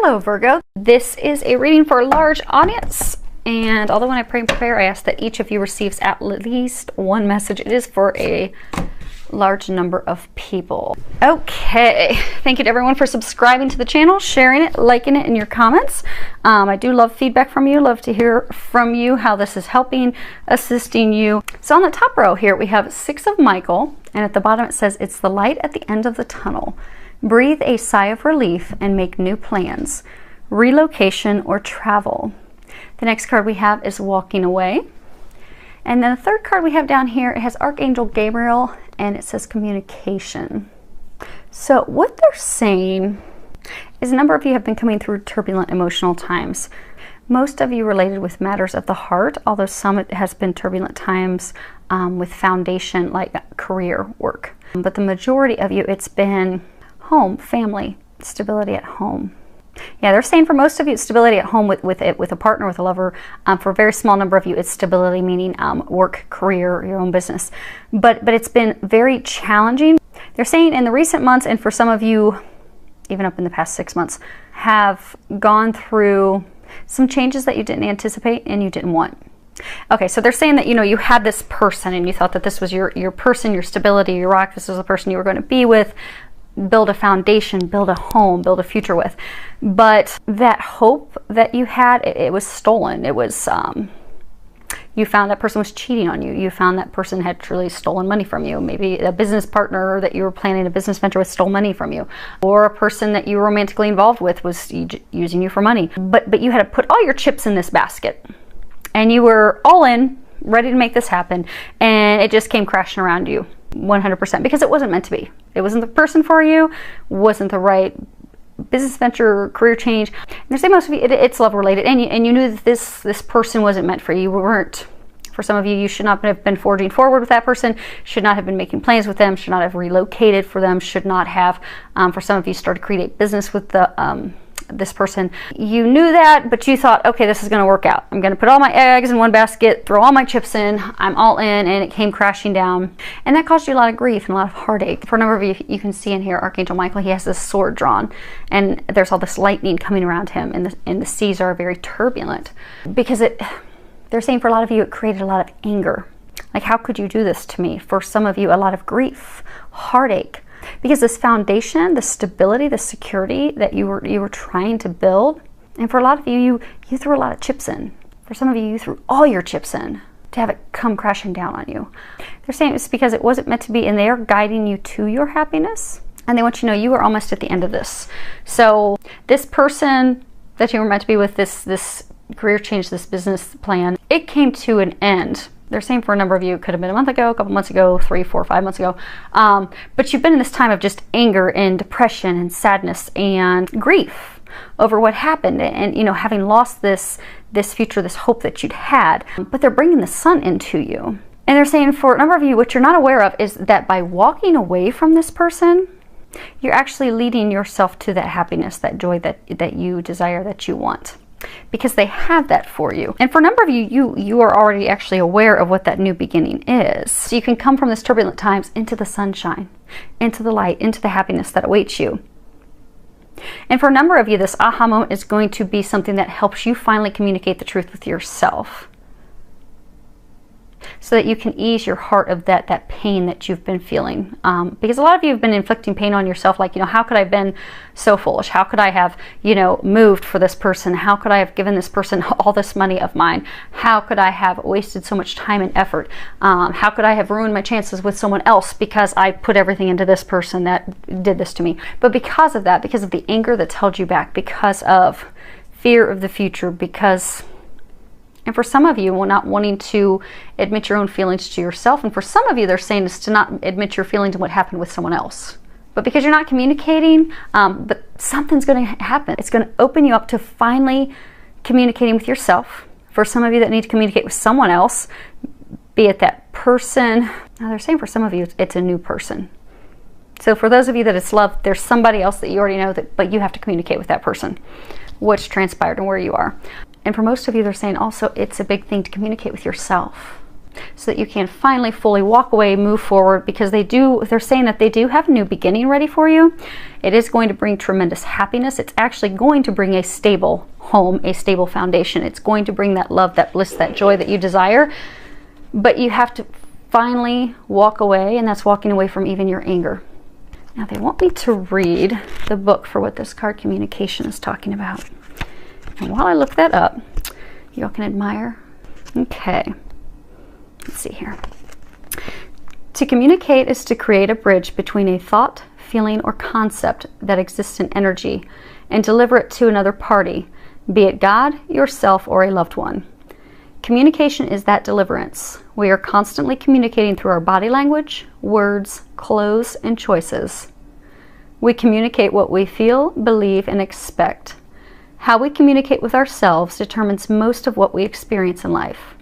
Hello Virgo, this is a reading for a large audience, and although when I pray and prepare I ask that each of you receives at least one message, it is for a large number of people. Okay, thank you to everyone for subscribing to the channel, sharing it, liking it in your comments. I do love feedback from you, love to hear from you how this is helping, assisting you. So on the top row here we have 6 of Michael, and at the bottom it says it's the light at the end of the tunnel. Breathe a sigh of relief and make new plans, relocation or travel. The next card we have is walking away. And then the third card we have down here, it has Archangel Gabriel and it says communication. So what they're saying is a number of you have been coming through turbulent emotional times. Most of you related with matters of the heart, although some it has been turbulent times with foundation like career work. But the majority of you, it's been home, family, stability at home. Yeah, they're saying for most of you, it's stability at home with a partner, with a lover. For a very small number of you, it's stability, meaning work, career, your own business. But it's been very challenging. They're saying in the recent months, and for some of you, even up in the past 6 months, have gone through some changes that you didn't anticipate and you didn't want. Okay, so they're saying that, you know, you had this person and you thought that this was your person, your stability, your rock, this was the person you were going to be with, build a foundation, build a home, build a future with. But that hope that you had, it was stolen. It was, you found that person was cheating on you. You found that person had truly stolen money from you. Maybe a business partner that you were planning a business venture with stole money from you. Or a person that you were romantically involved with was using you for money. But you had to put all your chips in this basket. And you were all in, ready to make this happen. And it just came crashing around you. 100%, because it wasn't meant to be. It wasn't the person for you, wasn't the right business venture, career change. And they're saying most of you, it's love related, and you knew that this person wasn't meant for you. You weren't, for some of you, you should not have been forging forward with that person, should not have been making plans with them, should not have relocated for them, should not have, for some of you, started to create business with this person. You knew that, but you thought, okay, this is going to work out. I'm going to put all my eggs in one basket, throw all my chips in, I'm all in, and it came crashing down. And that caused you a lot of grief and a lot of heartache. For a number of you, you can see in here, Archangel Michael, he has this sword drawn, and there's all this lightning coming around him, and the seas are very turbulent. Because they're saying for a lot of you, it created a lot of anger. Like, how could you do this to me? For some of you, a lot of grief, heartache. Because this foundation, the stability, the security that you were trying to build, and for a lot of you, you threw a lot of chips in. For some of you, you threw all your chips in to have it come crashing down on you. They're saying it's because it wasn't meant to be, and they are guiding you to your happiness, and they want you to know you are almost at the end of this. So this person that you were meant to be with, this career change, this business plan, it came to an end. They're saying for a number of you, it could have been a month ago, a couple months ago, 3, 4, 5 months ago. But you've been in this time of just anger and depression and sadness and grief over what happened, and you know, having lost this future, this hope that you'd had. But they're bringing the sun into you. And they're saying for a number of you, what you're not aware of is that by walking away from this person, you're actually leading yourself to that happiness, that joy that you desire, that you want. Because they have that for you. And for a number of you, you are already actually aware of what that new beginning is. So you can come from this turbulent times into the sunshine, into the light, into the happiness that awaits you. And for a number of you, this aha moment is going to be something that helps you finally communicate the truth with yourself, so that you can ease your heart of that pain that you've been feeling. Because a lot of you have been inflicting pain on yourself, like, you know, how could I have been so foolish? How could I have, you know, moved for this person? How could I have given this person all this money of mine? How could I have wasted so much time and effort? How could I have ruined my chances with someone else because I put everything into this person that did this to me? But because of that, because of the anger that's held you back, because of fear of the future, and for some of you, not wanting to admit your own feelings to yourself. And for some of you, they're saying is to not admit your feelings and what happened with someone else. But because you're not communicating, but something's going to happen. It's going to open you up to finally communicating with yourself. For some of you that need to communicate with someone else, be it that person. Now they're saying for some of you, it's a new person. So for those of you that it's love, there's somebody else that you already know, but you have to communicate with that person, what's transpired and where you are. And for most of you, they're saying also it's a big thing to communicate with yourself. so that you can finally fully walk away, move forward, because they're saying that they do have a new beginning ready for you. It is going to bring tremendous happiness. It's actually going to bring a stable home, a stable foundation. It's going to bring that love, that bliss, that joy that you desire. But you have to finally walk away, and that's walking away from even your anger. Now they want me to read the book for what this card communication is talking about. And while I look that up, y'all can admire. Okay, let's see here. To communicate is to create a bridge between a thought, feeling, or concept that exists in energy and deliver it to another party, be it God, yourself, or a loved one. Communication is that deliverance. We are constantly communicating through our body language, words, clothes, and choices. We communicate what we feel, believe, and expect. How we communicate with ourselves determines most of what we experience in life.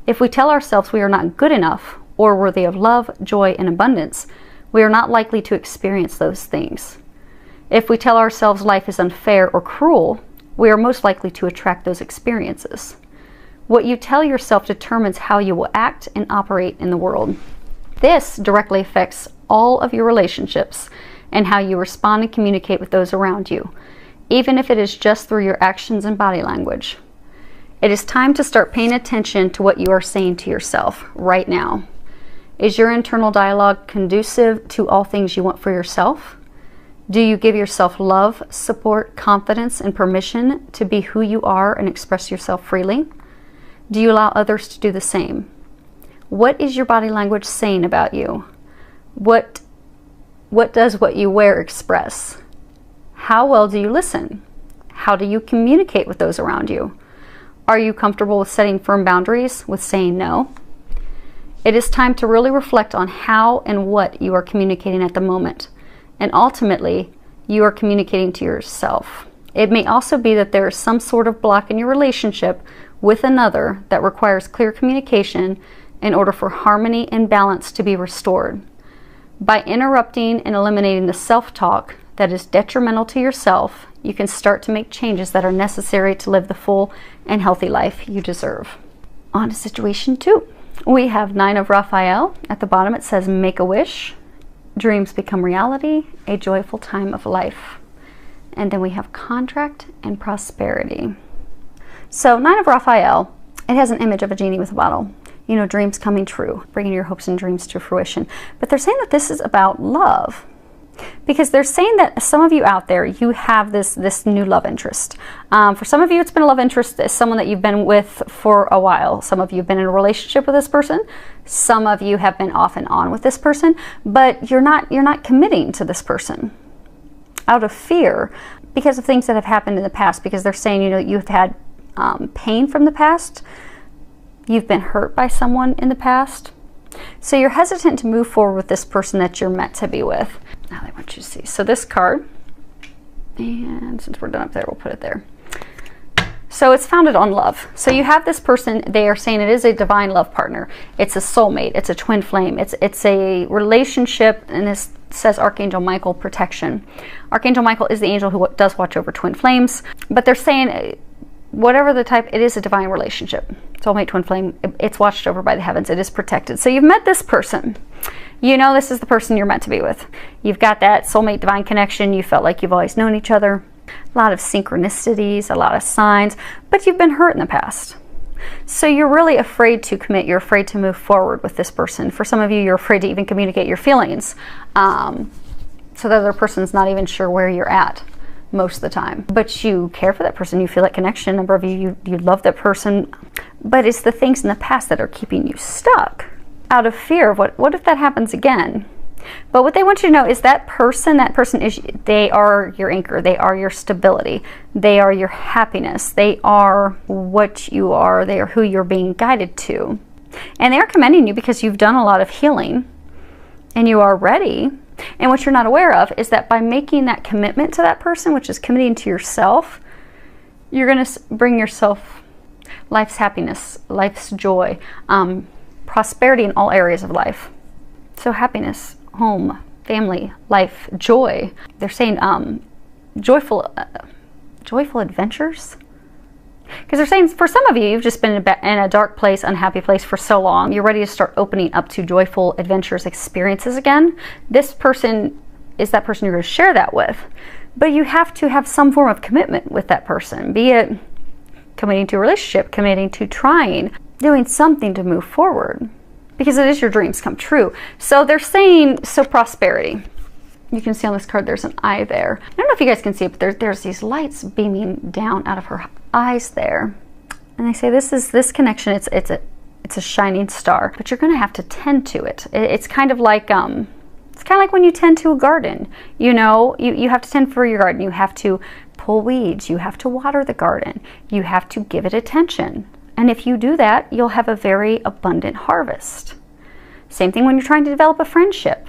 If we tell ourselves we are not good enough or worthy of love, joy, and abundance, we are not likely to experience those things. If we tell ourselves life is unfair or cruel, we are most likely to attract those experiences. What you tell yourself determines how you will act and operate in the world. This directly affects all of your relationships and how you respond and communicate with those around you, even if it is just through your actions and body language. It is time to start paying attention to what you are saying to yourself right now. Is your internal dialogue conducive to all things you want for yourself? Do you give yourself love, support, confidence, and permission to be who you are and express yourself freely? Do you allow others to do the same? What is your body language saying about you? What does what you wear express? How well do you listen? How do you communicate with those around you? Are you comfortable with setting firm boundaries, with saying no? It is time to really reflect on how and what you are communicating at the moment. And ultimately, you are communicating to yourself. It may also be that there is some sort of block in your relationship with another that requires clear communication in order for harmony and balance to be restored. By interrupting and eliminating the self-talk that is detrimental to yourself, you can start to make changes that are necessary to live the full and healthy life you deserve. On to situation 2. We have 9 of Raphael. At the bottom it says, make a wish. Dreams become reality, a joyful time of life. And then we have contract and prosperity. So 9 of Raphael, it has an image of a genie with a bottle. You know, dreams coming true, bringing your hopes and dreams to fruition. But they're saying that this is about love. Because they're saying that some of you out there, you have this new love interest. For some of you, it's been a love interest. It's someone that you've been with for a while. Some of you have been in a relationship with this person. Some of you have been off and on with this person. But you're not committing to this person out of fear because of things that have happened in the past. Because they're saying, you know, you've had pain from the past. You've been hurt by someone in the past. So you're hesitant to move forward with this person that you're meant to be with. Now they want you to see. So this card, and since we're done up there, we'll put it there. So it's founded on love. So you have this person, they are saying it is a divine love partner. It's a soulmate, it's a twin flame, it's a relationship, and this says Archangel Michael protection. Archangel Michael is the angel who does watch over twin flames, but they're saying whatever the type, it is a divine relationship. Soulmate, twin flame, it's watched over by the heavens, it is protected. So you've met this person. You know this is the person you're meant to be with. You've got that soulmate divine connection. You felt like you've always known each other. A lot of synchronicities, a lot of signs, but you've been hurt in the past. So you're really afraid to commit. You're afraid to move forward with this person. For some of you, you're afraid to even communicate your feelings. So the other person's not even sure where you're at most of the time. But you care for that person. You feel that connection. A number of you love that person. But it's the things in the past that are keeping you stuck out of fear of what if that happens again? But what they want you to know is that person is, they are your anchor. They are your stability. They are your happiness. They are what you are. They are who you're being guided to. And they're commending you because you've done a lot of healing and you are ready. And what you're not aware of is that by making that commitment to that person, which is committing to yourself, you're going to bring yourself life's happiness, life's joy, prosperity in all areas of life. So happiness, home, family, life, joy. They're saying joyful adventures. Because they're saying for some of you, you've just been in a dark place, unhappy place for so long. You're ready to start opening up to joyful, adventurous experiences again. This person is that person you're going to share that with. But you have to have some form of commitment with that person, be it committing to a relationship, committing to trying, doing something to move forward, because it is your dreams come true. So they're saying, so prosperity. You can see on this card there's an eye there. I don't know if you guys can see it, but there's these lights beaming down out of her eyes there. And they say this connection, it's a shining star, but you're going to have to tend to it. It's kind of like when you tend to a garden. You know, you have to tend for your garden. You have to pull weeds. You have to water the garden. You have to give it attention. And if you do that, you'll have a very abundant harvest. Same thing when you're trying to develop a friendship.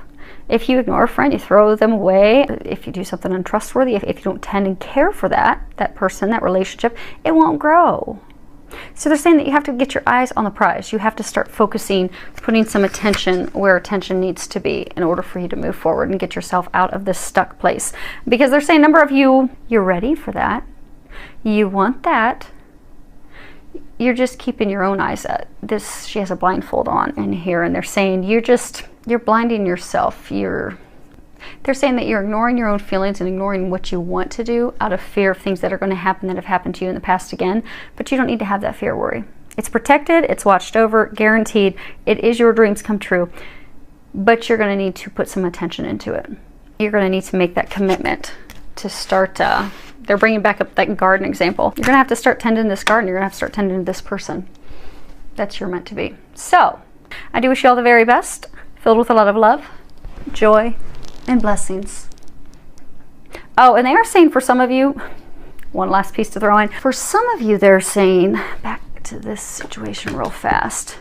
If you ignore a friend, you throw them away. If you do something untrustworthy, if you don't tend and care for that person, that relationship, it won't grow. So they're saying that you have to get your eyes on the prize. You have to start focusing, putting some attention where attention needs to be in order for you to move forward and get yourself out of this stuck place. Because they're saying a number of you, you're ready for that. You want that. You're just keeping your own eyes at this. She has a blindfold on in here, and they're saying you're blinding yourself. They're saying that you're ignoring your own feelings and ignoring what you want to do out of fear of things that are going to happen that have happened to you in the past again. But you don't need to have that fear worry. It's protected, it's watched over, guaranteed. It is your dreams come true. But you're going to need to put some attention into it. You're going to need to make that commitment to start. They're bringing back up that garden example. You're going to have to start tending this garden. You're going to have to start tending this person. That's you're meant to be. So, I do wish you all the very best, filled with a lot of love, joy, and blessings. Oh, and they are saying for some of you, one last piece to throw in. For some of you, they're saying, back to this situation real fast.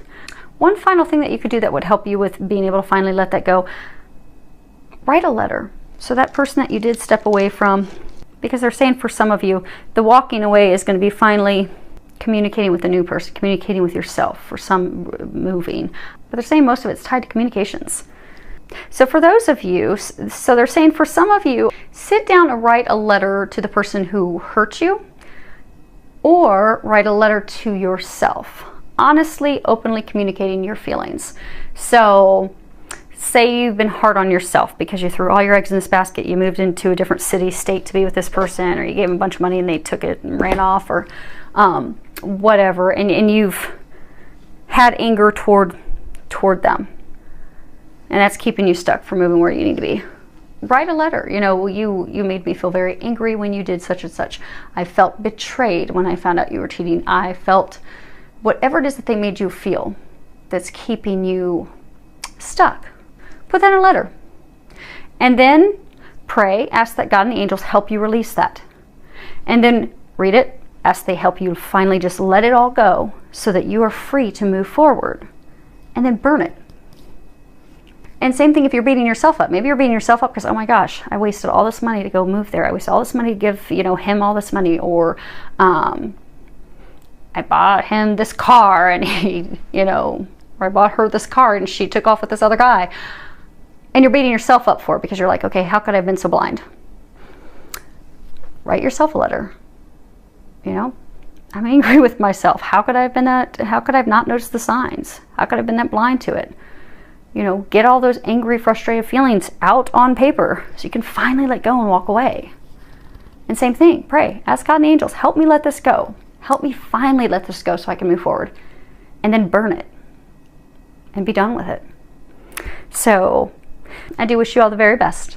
One final thing that you could do that would help you with being able to finally let that go, write a letter. So that person that you did step away from, because they're saying for some of you, the walking away is going to be finally communicating with a new person, communicating with yourself, for some moving. But they're saying most of it's tied to communications. So for those of you, so they're saying for some of you, sit down and write a letter to the person who hurt you, or write a letter to yourself. Honestly, openly communicating your feelings. So say you've been hard on yourself because you threw all your eggs in this basket, you moved into a different city, state to be with this person, or you gave them a bunch of money and they took it and ran off, or whatever, and you've had anger toward them. And that's keeping you stuck from moving where you need to be. Write a letter. You know, you made me feel very angry when you did such and such. I felt betrayed when I found out you were cheating. I felt whatever it is that they made you feel that's keeping you stuck. Put that in a letter. And then pray, ask that God and the angels help you release that. And then read it, ask they help you finally just let it all go so that you are free to move forward. And then burn it. And same thing if you're beating yourself up. Maybe you're beating yourself up because, oh my gosh, I wasted all this money to go move there. I wasted all this money to give, him all this money. Or I bought him this car and he, or I bought her this car and she took off with this other guy. And you're beating yourself up for it because you're like, okay, how could I have been so blind? Write yourself a letter. I'm angry with myself. How could I have not noticed the signs? How could I have been that blind to it? Get all those angry, frustrated feelings out on paper so you can finally let go and walk away. And same thing, pray. Ask God and the angels, help me let this go. Help me finally let this go so I can move forward. And then burn it. And be done with it. So, I do wish you all the very best.